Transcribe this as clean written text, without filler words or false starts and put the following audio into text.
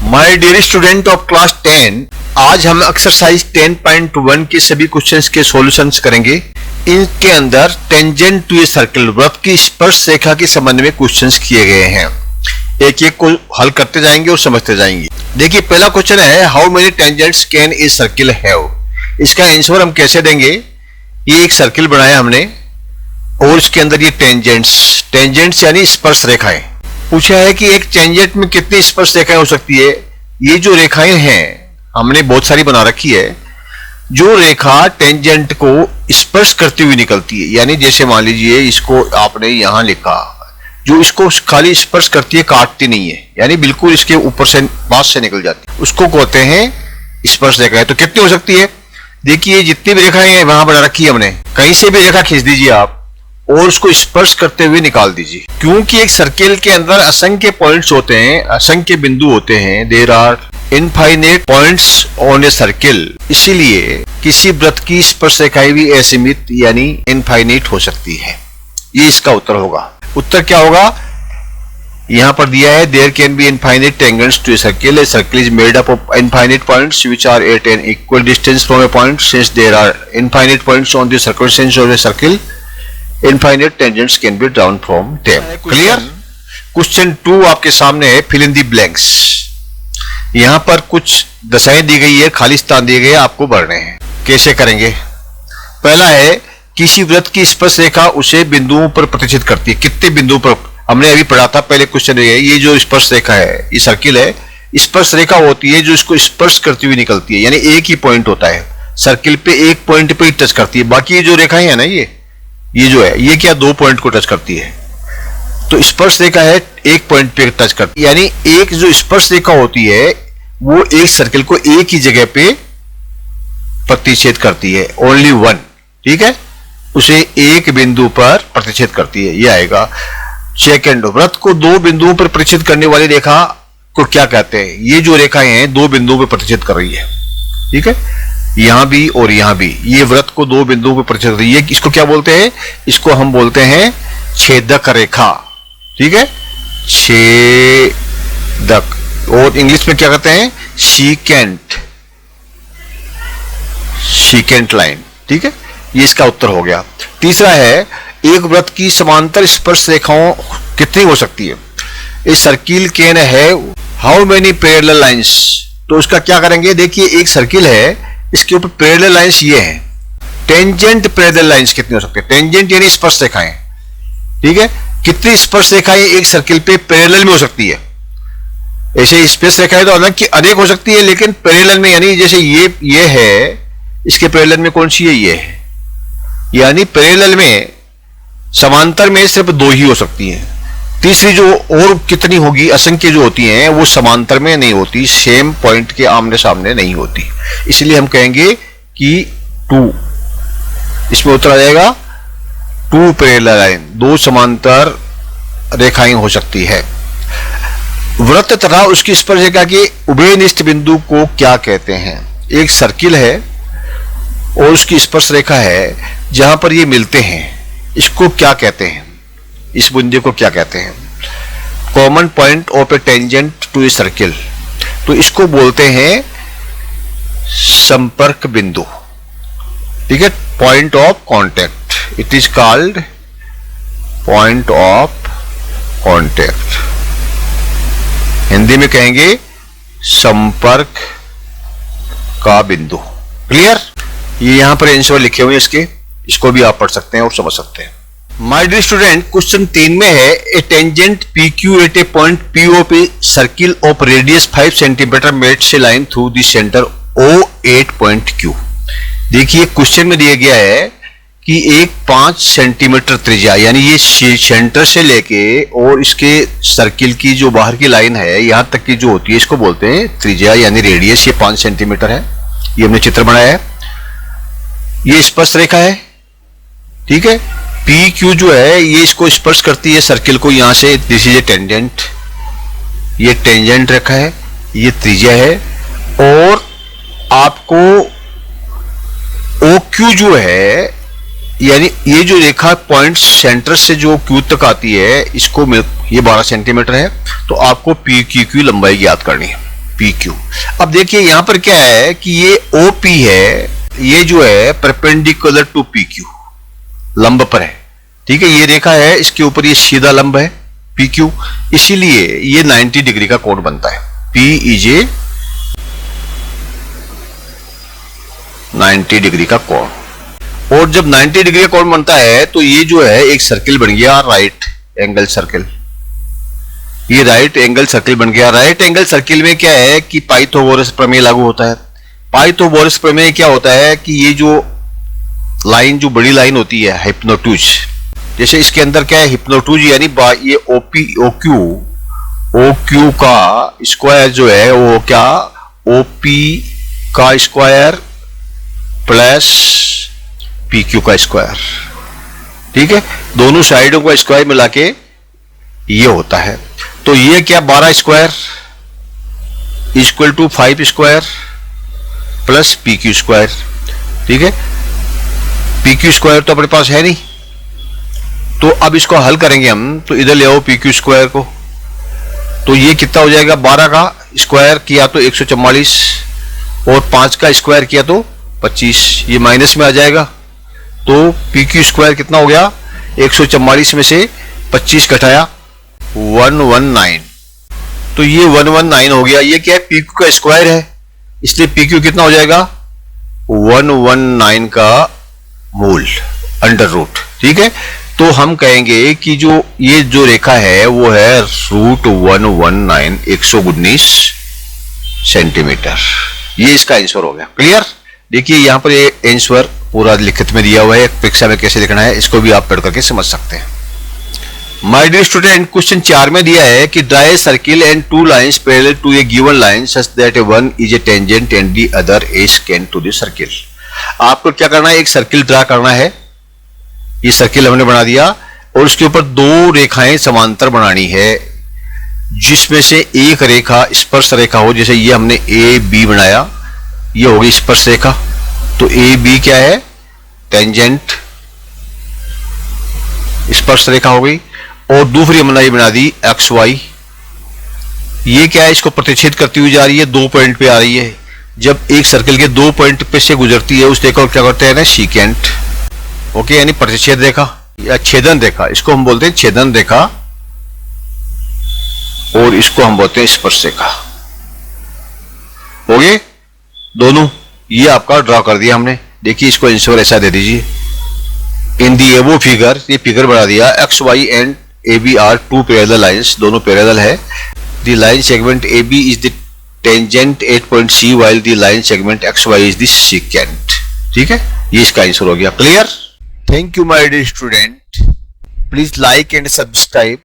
My dear student of class 10, आज हम exercise 10.1 के सभी क्वेश्चंस के सॉल्यूशंस करेंगे। इनके अंदर टेंजेंट टू ए सर्कल, वृत्त की स्पर्श रेखा के संबंध में क्वेश्चंस किए गए हैं। एक एक को हल करते जाएंगे और समझते जाएंगे। देखिए, पहला क्वेश्चन है how many tangents can a circle have. इसका आंसर हम कैसे देंगे? ये एक सर्किल बनाया हमने और इसके अंदर ये टेंजेंट्स यानी स्पर्श रेखाएं। पूछा है कि एक टेंजेंट में कितनी स्पर्श रेखाएं हो सकती है। ये जो रेखाएं हैं हमने बहुत सारी बना रखी है। जो रेखा टेंजेंट को स्पर्श करती हुई निकलती है, यानी जैसे मान लीजिए इसको आपने यहां लिखा, जो इसको खाली स्पर्श करती है, काटती नहीं है, यानी बिल्कुल इसके ऊपर से पास से निकल जाती है, उसको कहते हैं स्पर्श रेखाएं। तो कितनी हो सकती है? देखिए, जितनी भी रेखाएं हैं वहां बना रखी है हमने। कहीं से भी रेखा खींच दीजिए आप और उसको स्पर्श करते हुए निकाल दीजिए। क्योंकि एक सर्किल के अंदर असंख्य पॉइंट्स होते हैं, असंख्य बिंदु होते हैं। There are infinite points on a circle, इसीलिए किसी वृत्त की स्पर्श रेखाएं भी असीमित यानी इनफाइनाइट हो सकती है। ये इसका उत्तर होगा। उत्तर क्या होगा? यहां पर दिया है there can be infinite tangents to a circle. A circle is made up of infinite points which are at an equal distance from a point. Since there are infinite points on the circumference of a circle, infinite tangents can be drawn from them. Clear? Question 2 आपके सामने है, fill in the blanks. यहां पर कुछ दशाएं दी गई है, खाली स्थान दिए गए, आपको भरने हैं। कैसे करेंगे? पहला है किसी वृत्त की स्पर्श रेखा उसे बिंदुओं पर प्रतिच्छेद करती है। कितने बिंदुओं पर? हमने अभी पढ़ा था पहले क्वेश्चन में। ये जो स्पर्श रेखा है, ये सर्किल है, स्पर्श रेखा होती है जो इसको स्पर्श करती हुई निकलती है, यानी एक ही पॉइंट होता है सर्किल पे, एक पॉइंट पे ही टच करती है। बाकी जो रेखाएं है ना, ये जो है, ये क्या 2 पॉइंट को टच करती है। तो स्पर्श रेखा है एक पॉइंट पे टच करती है, यानी एक जो स्पर्श रेखा होती है वो एक सर्किल को एक ही जगह पे प्रतिच्छेद करती है, ओनली वन। ठीक है, उसे एक बिंदु पर प्रतिच्छेद करती है, ये आएगा। सेकंड, वृत्त को 2 बिंदुओं पर प्रतिच्छेद करने वाली रेखा को क्या कहते हैं? ये जो रेखाएं हैं 2 बिंदुओं पर प्रतिच्छेद कर रही है, ठीक है, यहां भी और यहां भी। ये वृत्त को 2 बिंदुओं पर प्रतिच्छेद कर रही है, इसको क्या बोलते हैं? इसको हम बोलते हैं छेदक रेखा। ठीक है, छेदक, और इंग्लिश में क्या कहते हैं? Secant line. ठीक है, ये इसका उत्तर हो गया। तीसरा है एक वृत्त की समांतर स्पर्श रेखाओं कितनी हो सकती है? इस circle can have how many parallel lines. तो उसका क्या करेंगे? देखिए, एक सर्किल है, इसके ऊपर पैरेलल लाइंस ये हैं। टेंजेंट पैरेलल लाइंस कितनी हो सकती है? टेंजेंट यानी स्पर्श रेखाएं। ठीक है, कितनी स्पर्श रेखाएं एक सर्किल पे पैरेलल में हो सकती है? ऐसे स्पर्श रेखाएं तो अलग की अनेक हो सकती है, लेकिन पैरेलल में, यानी जैसे ये है, इसके पैरेलल में कौन सी है? ये है, यानी पैरेलल में, समांतर में सिर्फ 2 ही हो सकती हैं। तीसरी जो और कितनी होगी, असंख्य जो होती हैं, वो समांतर में नहीं होती, सेम पॉइंट के आमने सामने नहीं होती। इसलिए हम कहेंगे कि 2, इसमें उत्तर आ जाएगा 2 पैरेलल लाइन, 2 समांतर रेखाएं हो सकती है। वृत्त तथा उसकी स्पर्श रेखा के उभयनिष्ठ बिंदु को क्या कहते हैं? एक सर्किल है और उसकी स्पर्श रेखा है, जहां पर ये मिलते हैं, इसको क्या कहते हैं? इस बिंदु को क्या कहते हैं? Common point of a tangent to a circle. तो इसको बोलते हैं संपर्क बिंदु। ठीक है, point of contact, it is called point of contact. Hindi में कहेंगे संपर्क का बिंदु। क्लियर? ये यहां पर आंसर लिखे हुए हैं इसके, इसको भी आप पढ़ सकते हैं और समझ सकते हैं। माय डियर स्टूडेंट, क्वेश्चन 3 में है a tangent PQ at a point P of a circle of radius 5 centimetre meets a line through the centre O8 point Q। देखिए, क्वेश्चन में दिया गया है कि एक 5 सेंटीमीटर त्रिज्या, यानी ये सेंटर से लेके और इसके सर्किल की जो बाहर की लाइन है यहां तक की जो होती है, इसको बोलते हैं त्रिज्या यानी रेडियस। ये 5 सेंटीमीटर है, ये हमने चित्र बनाया है। ये स्पर्श रेखा है, ठीक है, PQ जो है ये इसको स्पर्श करती है सर्किल को यहां से। दिस इज ए टेंजेंट, ये टेंजेंट रेखा है, ये त्रिज्या है, और आपको OQ जो है, यानी ये जो रेखा पॉइंट सेंटर से जो Q तक आती है, इसको ये 12 सेंटीमीटर है, तो आपको PQ की लंबाई ज्ञात करनी है। P Q. अब देखिए यहां पर क्या है कि ये ओ पी है, ये जो है परपेंडिकुलर टू पी क्यू, लंब पर है, ठीक है। ये रेखा है, इसके ऊपर ये सीधा लंब है पी क्यू, इसीलिए ये 90 डिग्री का कोण बनता है। पी इज ए 90 डिग्री का कोण। और जब 90 डिग्री का कोण बनता है तो ये जो है एक सर्किल बन गया, राइट एंगल सर्किल। ये राइट एंगल सर्किल बन गया। राइट एंगल सर्किल में क्या है कि पाइथागोरस प्रमेय लागू होता है। पाइथागोरस प्रमेय क्या होता है कि ये जो लाइन, जो बड़ी लाइन होती है हिप्नोटूज, जैसे इसके अंदर क्या है हिप्नोटूज, यानी ये ओ क्यू का स्क्वायर जो है वो क्या, ओपी का स्क्वायर प्लस पी क्यू का स्क्वायर, ठीक है। दोनों साइडों का स्क्वायर मिला के ये होता है। तो ये क्या 12 square equal to 5 square plus P Q square, ठीक है। पी क्यू स्क्वायर तो अपने पास है नहीं, तो अब इसको हल करेंगे हम, तो इधर ले आओ पी क्यू स्क्वायर को। तो ये कितना हो जाएगा, 12 का स्क्वायर किया तो 144 और 5 का स्क्वायर किया तो 25, ये माइनस में आ जाएगा। तो पी क्यू स्क्वायर कितना हो गया, 144 में से 25 घटाया 119, तो ये 119 हो गया। ये क्या है, पी क्यू का स्क्वायर है, इसलिए पी क्यू कितना हो जाएगा 119 का मूल अंडर रूट, ठीक है। तो हम कहेंगे कि जो ये जो रेखा है वो है रूट 119 119 सेंटीमीटर। ये इसका आंसर हो गया। क्लियर। देखिए यहां पर ये आंसर पूरा लिखित में दिया हुआ है, परीक्षा में कैसे लिखना है इसको भी आप पढ़ करके समझ सकते हैं। माय डियर स्टूडेंट, क्वेश्चन 4 में दिया है कि draw a circle and two lines parallel to a given line such that one is a tangent and the other a secant to the circle. आपको क्या करना है, एक सर्किल ड्रा करना है। ये सर्किल हमने बना दिया और उसके ऊपर दो रेखाएं समांतर बनानी है, जिसमें से एक रेखा स्पर्श रेखा हो। जैसे ये हमने ए बी बनाया, ये होगी स्पर्श रेखा, तो ए बी क्या है, टेंजेंट स्पर्श रेखा हो गई। और दूसरी हमने ये बना दी एक्स वाई, ये क्या है, इसको प्रतिच्छेद करती हुई जा रही है, 2 पॉइंट पे आ रही है। जब एक सर्किल के 2 पॉइंट पे से गुजरती है उस रेखा को क्या करते हैं ना, सीकेंट, ओके, यानी प्रतिच्छेद रेखा या छेदन रेखा, इसको हम बोलते हैं छेदन रेखा और इसको हम बोलते हैं स्पर्श रेखा। हो गए दोनों, ये आपका ड्रा कर दिया हमने। देखिए इसको आंसर ऐसा दे दीजिए, इन दी एबो फिगर, ये फिगर बना दिया, X Y and A B are two parallel lines, दोनों पैरेलल है। The line segment A B is the tangent at point C while the line segment X Y is the secant, ठीक है। ये इसका answer हो गया। Clear. Thank you my dear student, please like and subscribe